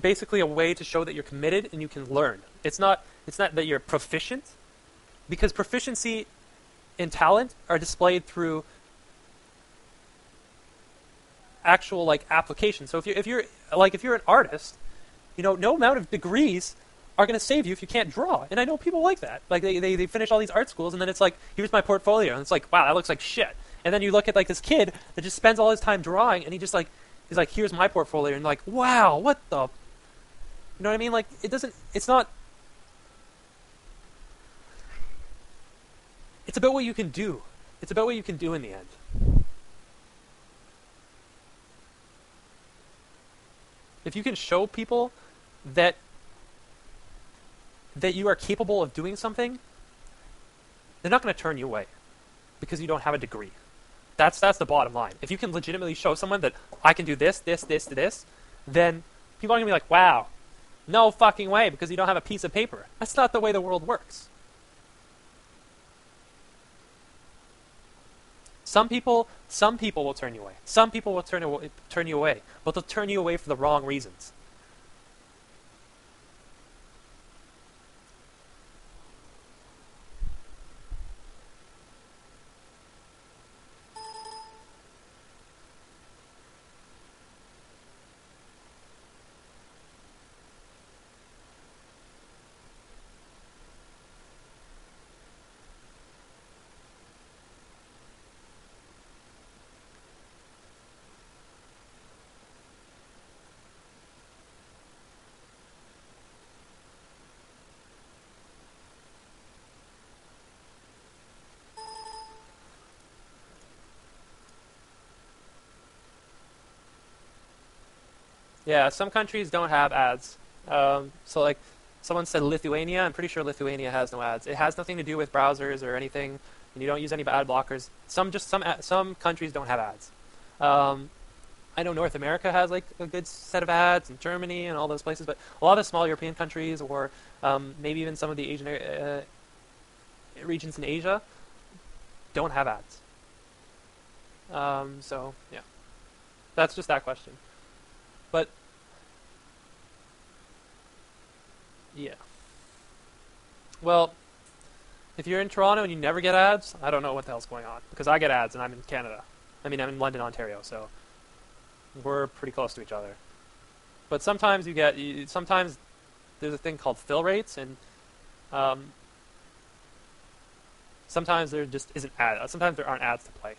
basically a way to show that you're committed and you can learn. It's not that you're proficient, because proficiency and talent are displayed through actual like application. So if you're an artist, no amount of degrees are going to save you if you can't draw. And I know people like that. Like they finish all these art schools and then it's like, here's my portfolio, and it's like, wow, that looks like shit. And then you look at like this kid that just spends all his time drawing, and he's like, here's my portfolio, and like, wow, what the, you know what I mean? Like it's not. It's about what you can do. It's about what you can do in the end. If you can show people that you are capable of doing something, they're not going to turn you away because you don't have a degree. That's the bottom line. If you can legitimately show someone that I can do this, this, this, this, then people are going to be like, wow, no fucking way, because you don't have a piece of paper. That's not the way the world works. Some people will turn you away. Some people will turn you away, but they'll turn you away for the wrong reasons. Yeah, some countries don't have ads. So like someone said Lithuania, I'm pretty sure Lithuania has no ads. It has nothing to do with browsers or anything, and you don't use any ad blockers. Some countries don't have ads. I know North America has like a good set of ads, and Germany and all those places, but a lot of the small European countries, or maybe even some of the Asian regions in Asia, don't have ads. So yeah, that's just that question. But yeah, well, if you're in Toronto and you never get ads, I don't know what the hell's going on, because I get ads and I'm in Canada. I mean, I'm in London, Ontario, so we're pretty close to each other. But sometimes sometimes there's a thing called fill rates, and sometimes there just isn't sometimes there aren't ads to play.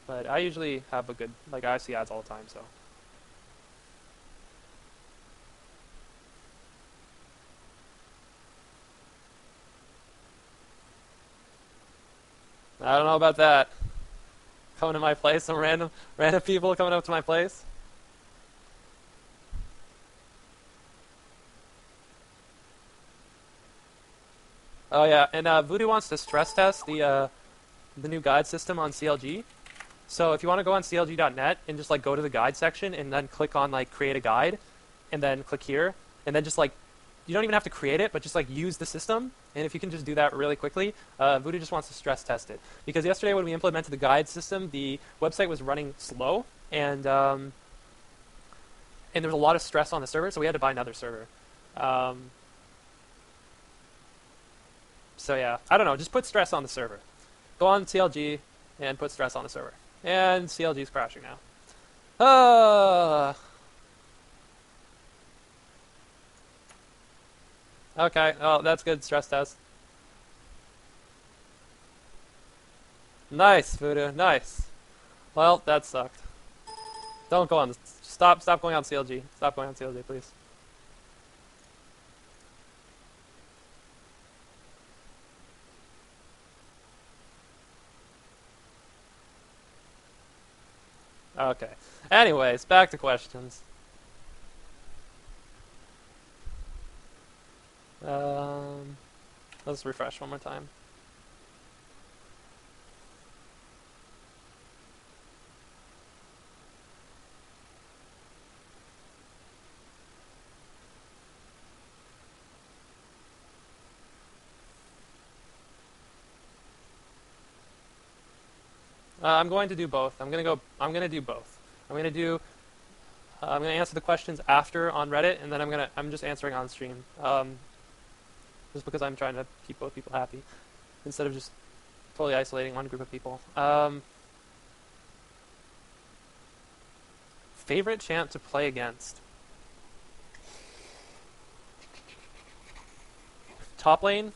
But I usually have a good, like, I see ads all the time, so. I don't know about that. Coming to my place, some random people coming up to my place. Oh yeah, and Voodoo wants to stress test the new guide system on CLG. So if you want to go on clg.net and just like go to the guide section and then click on like create a guide, and then click here, and then just like, you don't even have to create it, but just like use the system. And if you can just do that really quickly, Voodoo just wants to stress test it, because yesterday when we implemented the guide system, the website was running slow, and there was a lot of stress on the server, so we had to buy another server. So yeah, I don't know, just put stress on the server. Go on CLG and put stress on the server. And CLG is crashing now. Okay, well, that's good stress test. Nice, Voodoo, nice. Well, that sucked. Don't go on. Stop going on CLG. Stop going on CLG, please. Okay. Anyways, back to questions. Let's refresh one more time. I'm going to do both. I'm gonna do both. I'm gonna do I'm gonna answer the questions after on Reddit, and then I'm just answering on stream. Just because I'm trying to keep both people happy instead of just totally isolating one group of people. Favorite champ to play against? Top lane?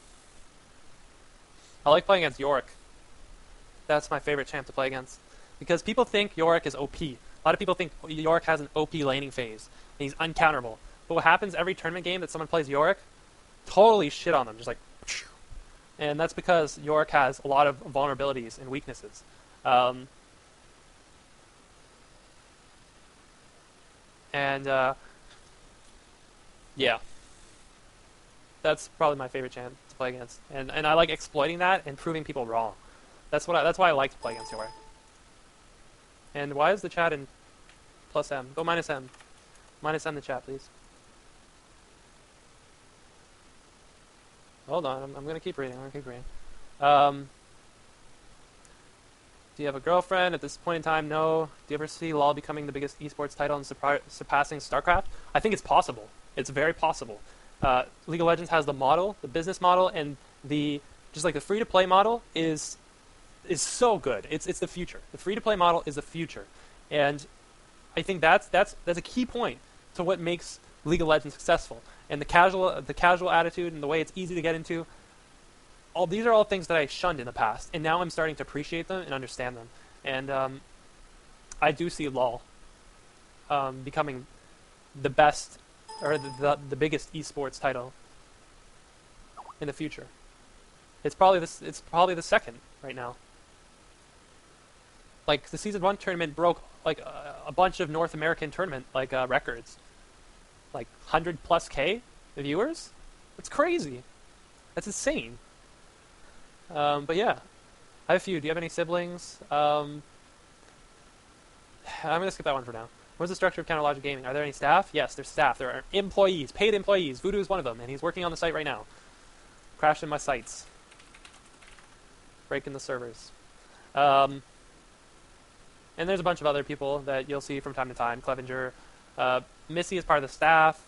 I like playing against Yorick. That's my favorite champ to play against. Because people think Yorick is OP. A lot of people think Yorick has an OP laning phase, and he's uncounterable. But what happens every tournament game that someone plays Yorick? Totally shit on them, just like... And that's because Yorick has a lot of vulnerabilities and weaknesses. Yeah. That's probably my favorite champ to play against. And I like exploiting that and proving people wrong. That's why I like to play against Yorick. And why is the chat in plus M? Go minus M. Minus M the chat, please. Hold on, I'm gonna keep reading. Do you have a girlfriend? At this point in time, no. Do you ever see LoL becoming the biggest esports title and surpassing StarCraft? I think it's possible. It's very possible. League of Legends has the model, the business model, and the free-to-play model is so good. It's the future. The free-to-play model is the future, and I think that's a key point to what makes League of Legends successful. And the casual attitude and the way it's easy to get into. These are all things that I shunned in the past, and now I'm starting to appreciate them and understand them. And I do see LoL becoming the best or the biggest esports title in the future. It's probably the second right now. Like the season 1 tournament broke like a bunch of North American tournament records, like 100+K viewers. That's crazy. That's insane. But yeah, I have a few. Do you have any siblings? I'm gonna skip that one for now. What's the structure of Counterlogic Gaming? Are there any staff? Yes, there's staff. There are employees, paid employees. Voodoo is one of them, and he's working on the site right now. Crashing my sites. Breaking the servers. And there's a bunch of other people that you'll see from time to time. Clevenger. Missy is part of the staff.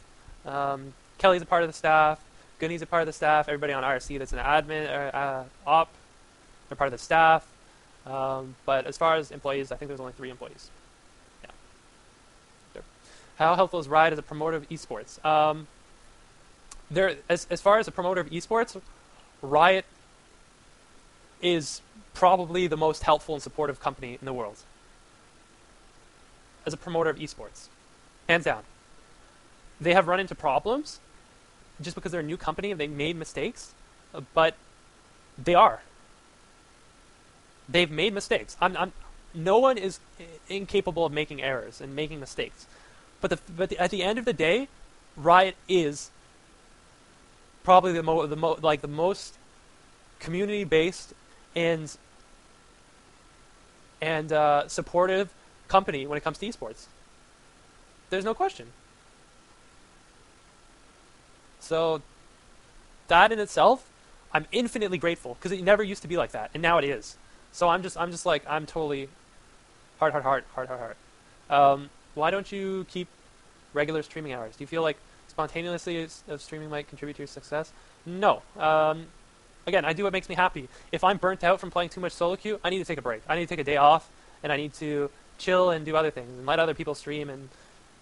Kelly's a part of the staff. Gunny's a part of the staff. Everybody on RC that's an admin or op, they're part of the staff. But as far as employees, I think there's only 3 employees. Yeah. There. How helpful is Riot as a promoter of esports? As far as a promoter of esports, Riot is probably the most helpful and supportive company in the world. As a promoter of esports. Hands down. They have run into problems just because they're a new company and they made mistakes, but they've made mistakes. No one is incapable of making errors and making mistakes, but at the end of the day, Riot is probably the most community based and supportive company when it comes to esports. There's no question. So that in itself, I'm infinitely grateful because it never used to be like that, and now it is. So I'm totally heart. Why don't you keep regular streaming hours? Do you feel like spontaneously of streaming might contribute to your success? No. Again, I do what makes me happy. If I'm burnt out from playing too much solo queue, I need to take a break. I need to take a day off, and I need to chill and do other things and let other people stream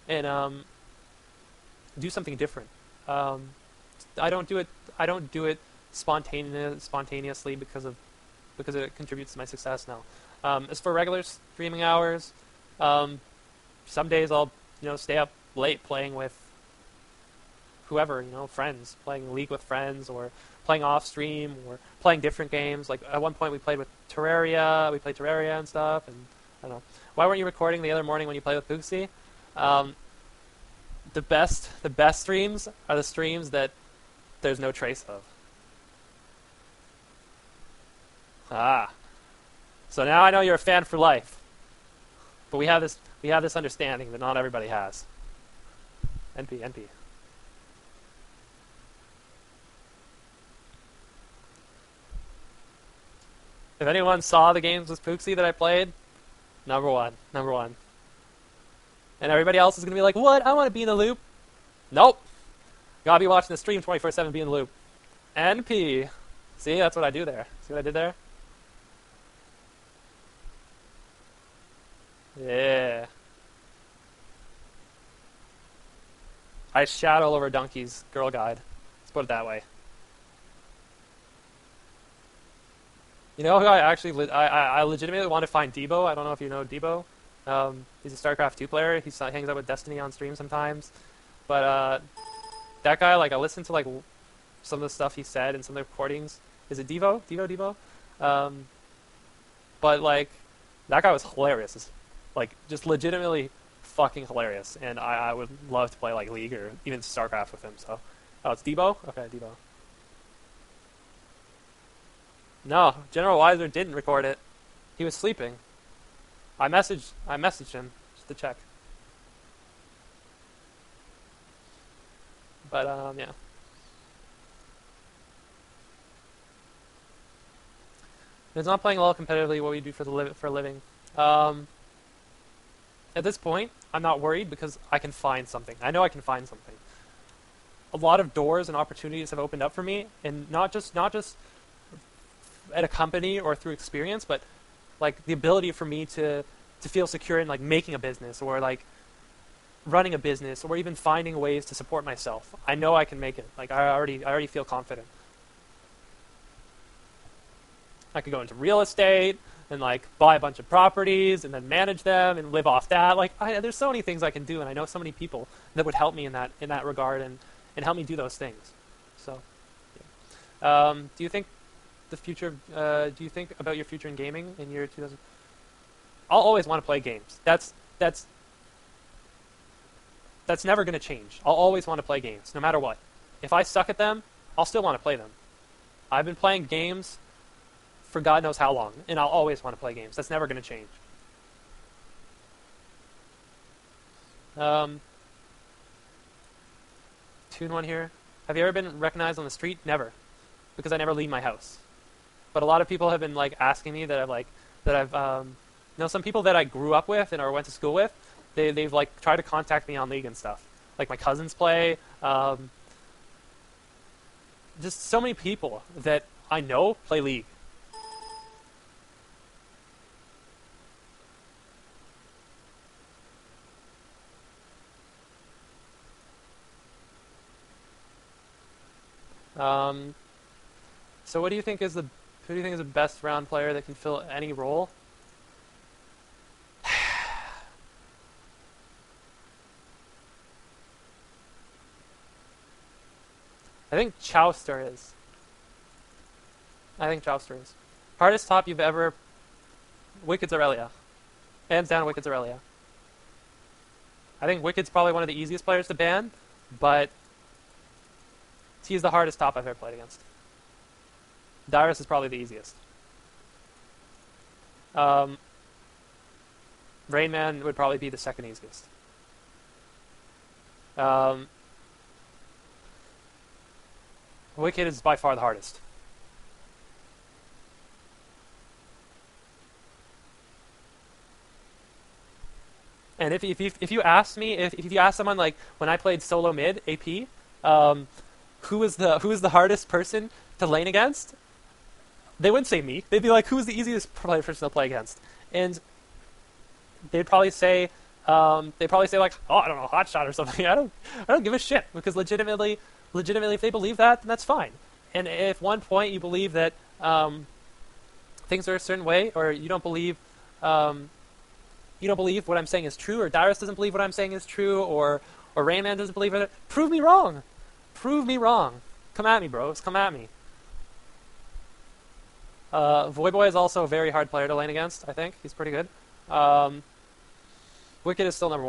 and do something different. I don't do it spontaneously because it contributes to my success now. As for regular streaming hours, some days I'll stay up late playing with whoever, friends, playing League with friends or playing off stream or playing different games. Like at one point we played Terraria and stuff, and I don't know. Why weren't you recording the other morning when you played with Pooksy? The best streams are the streams that there's no trace of. So now I know you're a fan for life. But we have this understanding that not everybody has. NP. If anyone saw the games with Pooksy that I played, number one. And everybody else is gonna be like, what? I want to be in the loop. Nope. Gotta be watching the stream 24/7, be in the loop. NP. See, that's what I do there. See what I did there? Yeah. I shat all over Donkey's girl guide. Let's put it that way. You know who I actually, I legitimately want to find Debo. I don't know if you know Debo. He's a StarCraft 2 player. He hangs out with Destiny on stream sometimes. But that guy, like, I listened to like some of the stuff he said in some of the recordings. Is it Devo? Devo? But like, that guy was hilarious. Like, just legitimately fucking hilarious. And I would love to play like League or even StarCraft with him. So, oh, it's Debo? Okay, Debo. No, General Weiser didn't record it. He was sleeping. I messaged him just to check. But yeah. It's not playing well competitively. What we do for a living. At this point, I'm not worried because I can find something. I know I can find something. A lot of doors and opportunities have opened up for me, and not just at a company or through experience, but like the ability for me to feel secure in like making a business or like running a business or even finding ways to support myself. I know I can make it. Like I already feel confident. I could go into real estate and like buy a bunch of properties and then manage them and live off that. Like there's so many things I can do, and I know so many people that would help me in that regard and help me do those things. So, yeah. Do you think the future? Do you think about your future in gaming in year 2000? I'll always want to play games. That's never going to change. I'll always want to play games, no matter what. If I suck at them, I'll still want to play them. I've been playing games for God knows how long, and I'll always want to play games. That's never going to change. 2-1 here. Have you ever been recognized on the street? Never, because I never leave my house. But a lot of people have been like asking me some people that I grew up with and or went to school with. They've like tried to contact me on League and stuff. Like my cousins play. Just so many people that I know play League. So who do you think is the best round player that can fill any role? I think Chowster is. Hardest top you've ever... Wicked's Aurelia. Hands down, Wicked's Aurelia. I think Wicked's probably one of the easiest players to ban, but he's the hardest top I've ever played against. Dyrus is probably the easiest. Rain Man would probably be the second easiest. Wicked is by far the hardest. And if you ask me, if you ask someone like when I played solo mid AP, who was the hardest person to lane against, they wouldn't say me. They'd be like, who's the easiest person to play against? And they'd probably say like, oh, I don't know, Hotshot or something. I don't give a shit, because legitimately, if they believe that, then that's fine. And if one point you believe that things are a certain way, or you don't believe what I'm saying is true, or Dyrus doesn't believe what I'm saying is true, or Rainman doesn't believe it, prove me wrong. Prove me wrong. Come at me, bros. Come at me. Voyboy is also a very hard player to lane against, I think. He's pretty good. Wicked is still number one.